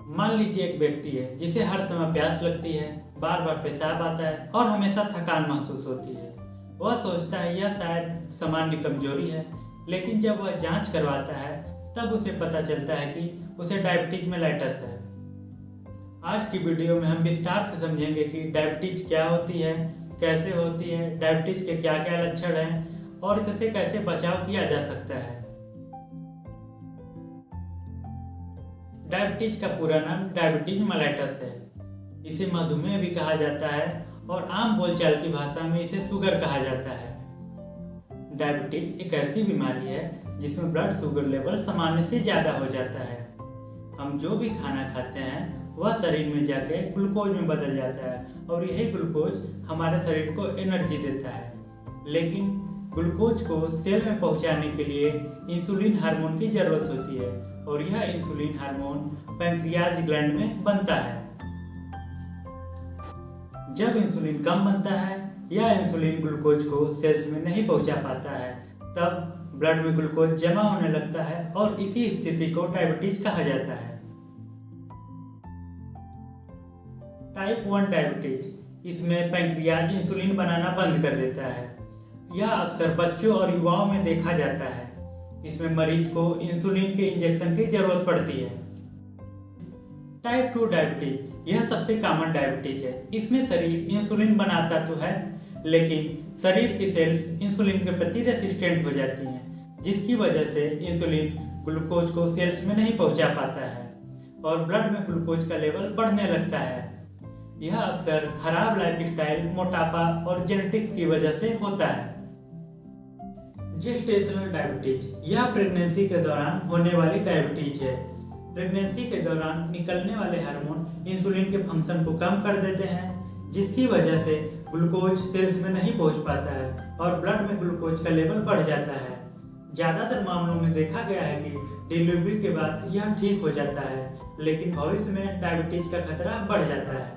मान लीजिए एक व्यक्ति है जिसे हर समय प्यास लगती है, बार बार पेशाब आता है और हमेशा थकान महसूस होती है। वह सोचता है यह शायद सामान्य कमजोरी है, लेकिन जब वह जांच करवाता है तब उसे पता चलता है कि उसे डायबिटीज मेलाइटस है। आज की वीडियो में हम विस्तार से समझेंगे कि डायबिटीज क्या होती है, कैसे होती है, डायबिटीज के क्या क्या लक्षण हैं और इससे कैसे बचाव किया जा सकता है। डायबिटीज का पूरा नाम डायबिटीज मेलाइटस है। इसे मधुमेह भी कहा जाता है और आम बोलचाल की भाषा में इसे शुगर कहा जाता है। डायबिटीज एक ऐसी बीमारी है जिसमें ब्लड शुगर लेवल सामान्य से ज्यादा हो जाता है। हम जो भी खाना खाते हैं वह शरीर में जाके ग्लूकोज में बदल जाता है और यही ग्लूकोज हमारे शरीर को एनर्जी देता है। लेकिन ग्लूकोज को सेल में पहुंचाने के लिए इंसुलिन हार्मोन की जरूरत होती है और यह इंसुलिन हार्मोन पैंक्रियाज ग्लैंड में बनता है। जब इंसुलिन कम बनता है या इंसुलिन ग्लूकोज को सेल्स में नहीं पहुंचा पाता है, तब ब्लड में ग्लूकोज जमा होने लगता है और इसी स्थिति को डायबिटीज कहा जाता है। टाइप 1 डायबिटीज, इसमें पैंक्रियाज इंसुलिन बनाना बंद कर देता है। यह अक्सर बच्चों और युवाओं में देखा जाता है। इसमें मरीज को इंसुलिन के इंजेक्शन की जरूरत पड़ती है। टाइप 2 डायबिटीज, यह सबसे कॉमन डायबिटीज है। इसमें शरीर इंसुलिन बनाता तो है, लेकिन शरीर की सेल्स इंसुलिन के प्रति रेसिस्टेंट हो जाती हैं, जिसकी वजह से इंसुलिन ग्लूकोज को सेल्स में नहीं पहुंचा पाता है और ब्लड में ग्लूकोज का लेवल बढ़ने लगता है। यह अक्सर खराब लाइफस्टाइल, मोटापा और जेनेटिक्स की वजह से होता है। जेस्टेशनल डायबिटीज, यह प्रेगनेंसी के दौरान होने वाली डायबिटीज है। प्रेगनेंसी के दौरान निकलने वाले हार्मोन इंसुलिन के फंक्शन को कम कर देते हैं, जिसकी वजह से ग्लूकोज सेल्स में नहीं पहुंच पाता है और ब्लड में ग्लूकोज का लेवल बढ़ जाता है। ज्यादातर मामलों में देखा गया है कि डिलीवरी के बाद यह ठीक हो जाता है, लेकिन भविष्य में डायबिटीज का खतरा बढ़ जाता है।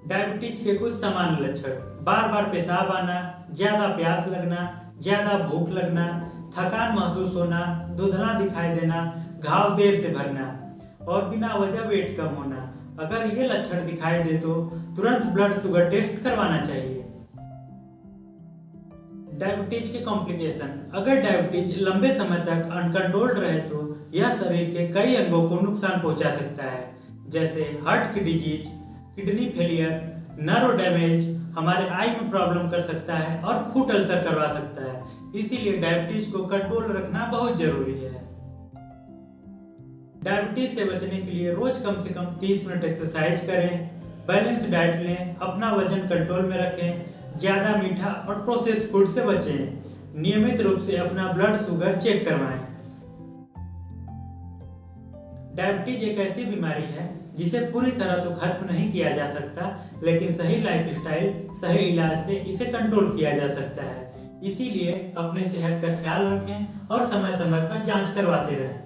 डायबिटीज के कुछ सामान्य लक्षण: बार बार पेशाब आना, ज्यादा प्यास लगना, ज्यादा भूख लगना, थकान महसूस होना, धुंधला दिखाई देना, घाव देर से भरना और बिना वजह वेट कम होना। अगर ये लक्षण दिखाई दे तो तुरंत ब्लड शुगर टेस्ट करवाना चाहिए। डायबिटीज के कॉम्प्लिकेशन: अगर डायबिटीज लंबे समय तक अनकंट्रोल्ड रहे तो यह शरीर के कई अंगों को नुकसान पहुंचा सकता है, जैसे हार्ट की disease, kidney failure, nerve damage, हमारे आई में प्रॉब्लम कर सकता है और फूड अल्सर करवा सकता है। इसीलिए डायबिटीज को कंट्रोल रखना बहुत जरूरी है। डायबिटीज से बचने के लिए रोज कम से कम 30 मिनट एक्सरसाइज करें, बैलेंस डाइट लें, अपना वजन कंट्रोल में रखें, ज्यादा मीठा और प्रोसेस्ड फूड से बचें, नियमित रूप से अपना ब्लड शुगर चेक करवाएं। डायबिटीज एक ऐसी बीमारी है जिसे पूरी तरह तो खत्म नहीं किया जा सकता, लेकिन सही लाइफस्टाइल, सही इलाज से इसे कंट्रोल किया जा सकता है। इसीलिए अपने सेहत का ख्याल रखें और समय समय पर जांच करवाते रहें।